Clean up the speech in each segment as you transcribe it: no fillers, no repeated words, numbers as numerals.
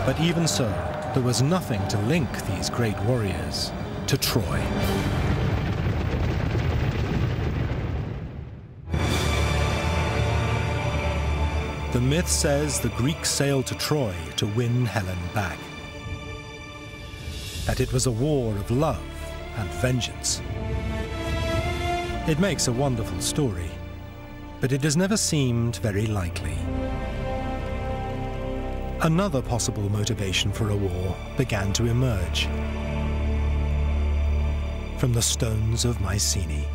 But even so, there was nothing to link these great warriors to Troy. The myth says the Greeks sailed to Troy to win Helen back. That it was a war of love and vengeance. It makes a wonderful story, but it has never seemed very likely. Another possible motivation for a war began to emerge from the stones of Mycenae.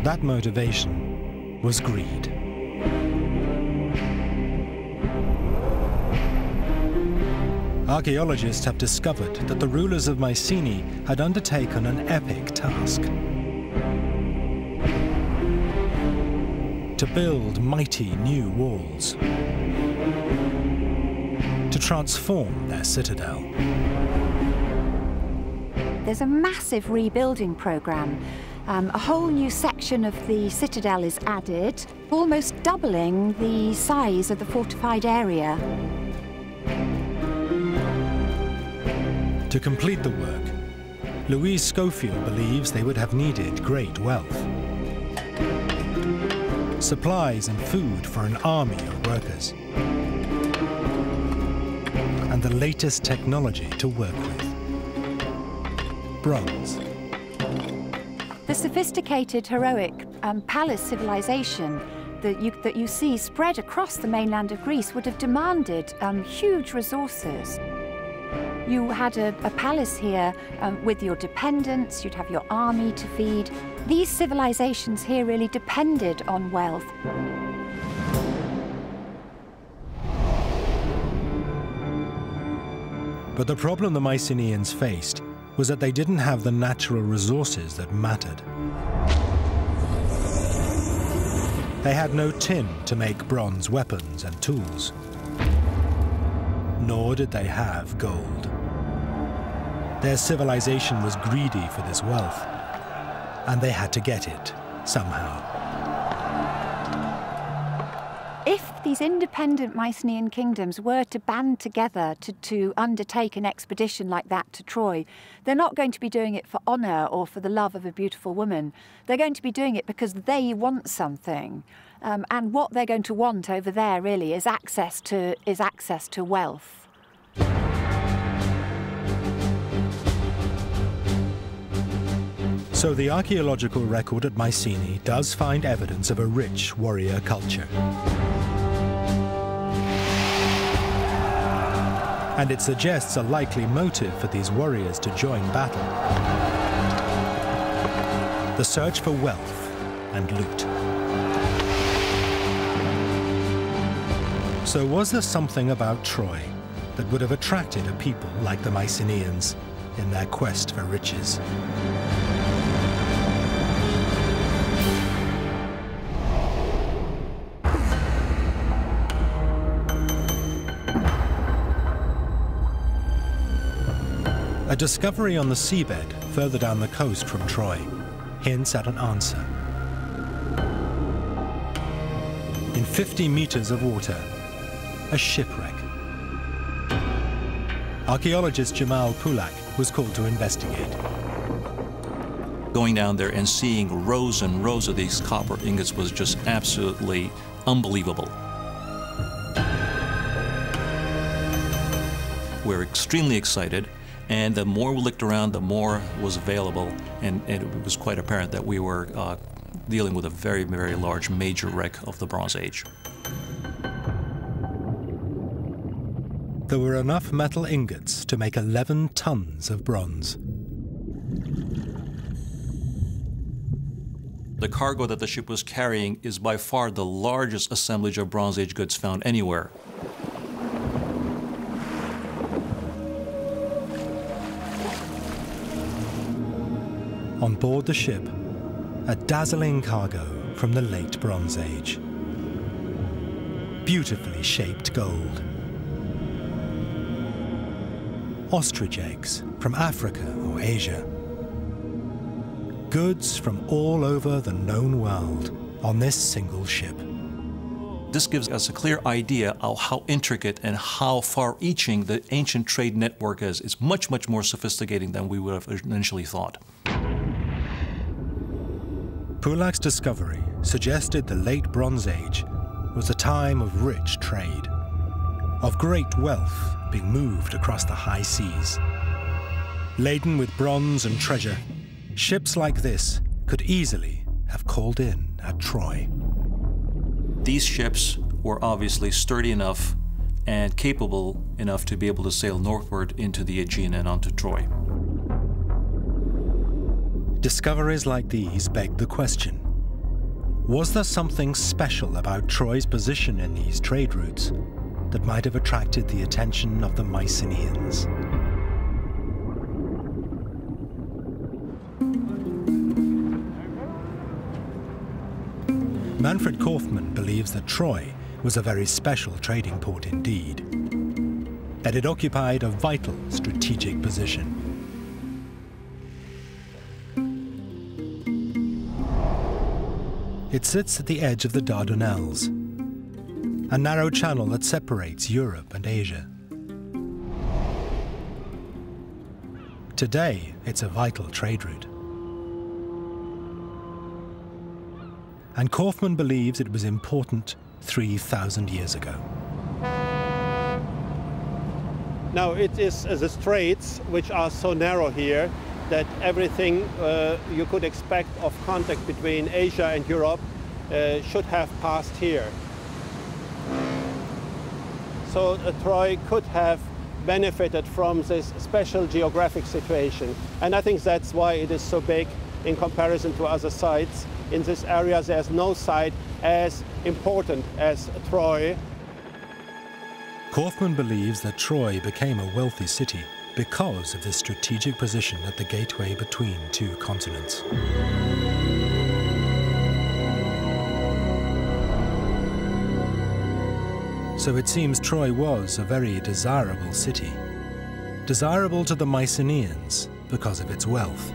That motivation was greed. Archaeologists have discovered that the rulers of Mycenae had undertaken an epic task: to build mighty new walls, to transform their citadel. There's a massive rebuilding program. A whole new section of the citadel is added, almost doubling the size of the fortified area. To complete the work, Louise Schofield believes they would have needed great wealth. Supplies and food for an army of workers. And the latest technology to work with: bronze. The sophisticated, heroic palace civilization that you see spread across the mainland of Greece would have demanded huge resources. You had a palace here with your dependents, you'd have your army to feed. These civilizations here really depended on wealth. But the problem the Mycenaeans faced was that they didn't have the natural resources that mattered. They had no tin to make bronze weapons and tools, nor did they have gold. Their civilization was greedy for this wealth, and they had to get it somehow. If these independent Mycenaean kingdoms were to band together to undertake an expedition like that to Troy, they're not going to be doing it for honour or for the love of a beautiful woman. They're going to be doing it because they want something. And what they're going to want over there really is access to wealth. So the archaeological record at Mycenae does find evidence of a rich warrior culture. And it suggests a likely motive for these warriors to join battle: the search for wealth and loot. So was there something about Troy that would have attracted a people like the Mycenaeans in their quest for riches? A discovery on the seabed further down the coast from Troy hints at an answer. In 50 meters of water, a shipwreck. Archaeologist Jamal Pulak was called to investigate. Going down there and seeing rows and rows of these copper ingots was just absolutely unbelievable. We're extremely excited, and the more we looked around, the more was available, and it was quite apparent that we were dealing with a very, very large major wreck of the Bronze Age. There were enough metal ingots to make 11 tons of bronze. The cargo that the ship was carrying is by far the largest assemblage of Bronze Age goods found anywhere. On board the ship, a dazzling cargo from the late Bronze Age. Beautifully shaped gold. Ostrich eggs from Africa or Asia. goods from all over the known world on this single ship. This gives us a clear idea of how intricate and how far-reaching the ancient trade network is. It's much, much more sophisticated than we would have initially thought. Pulak's discovery suggested the late Bronze Age was a time of rich trade, of great wealth being moved across the high seas. Laden with bronze and treasure, ships like this could easily have called in at Troy. These ships were obviously sturdy enough and capable enough to be able to sail northward into the Aegean and onto Troy. Discoveries like these beg the question: was there something special about Troy's position in these trade routes that might have attracted the attention of the Mycenaeans? Manfred Kaufmann believes that Troy was a very special trading port indeed, that it occupied a vital strategic position. It sits at the edge of the Dardanelles, a narrow channel that separates Europe and Asia. Today, it's a vital trade route. And Kaufmann believes it was important 3,000 years ago. Now it is the straits which are so narrow here that everything you could expect of contact between Asia and Europe should have passed here. So Troy could have benefited from this special geographic situation. And I think that's why it is so big in comparison to other sites. In this area, there's no site as important as Troy. Kaufmann believes that Troy became a wealthy city because of this strategic position at the gateway between two continents. So it seems Troy was a very desirable city. Desirable to the Mycenaeans because of its wealth.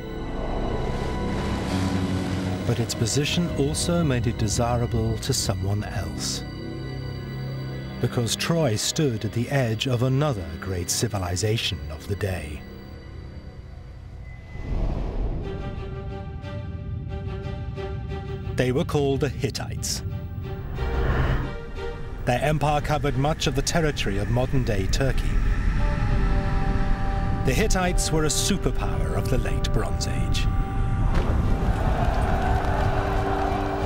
But its position also made it desirable to someone else. Because Troy stood at the edge of another great civilization of the day. They were called the Hittites. Their empire covered much of the territory of modern-day Turkey. The Hittites were a superpower of the late Bronze Age.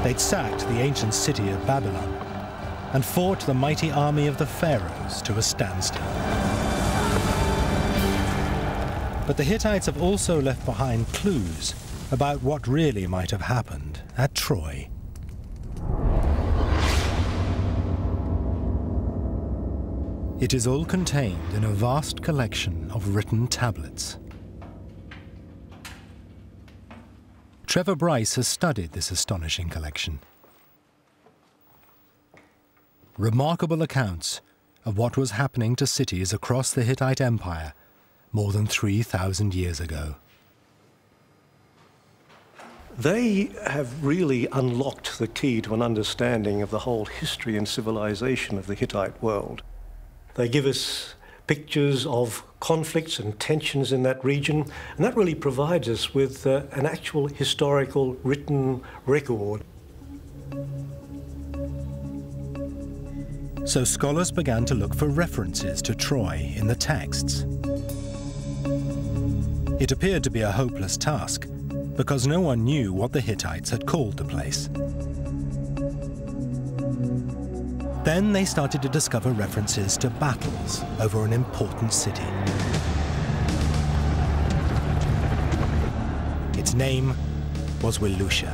They'd sacked the ancient city of Babylon and fought the mighty army of the pharaohs to a standstill. But the Hittites have also left behind clues about what really might have happened at Troy. It is all contained in a vast collection of written tablets. Trevor Bryce has studied this astonishing collection. Remarkable accounts of what was happening to cities across the Hittite Empire more than 3,000 years ago. They have really unlocked the key to an understanding of the whole history and civilization of the Hittite world. They give us pictures of conflicts and tensions in that region, and that really provides us with an actual historical written record. So scholars began to look for references to Troy in the texts. It appeared to be a hopeless task, because no one knew what the Hittites had called the place. Then they started to discover references to battles over an important city. Its name was Wilusha,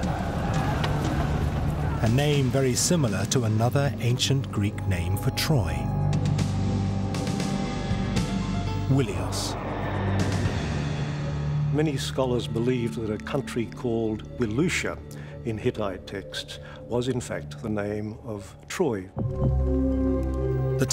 a name very similar to another ancient Greek name for Troy, Wilios. Many scholars believed that a country called Wilusha in Hittite texts was in fact the name of Troy. The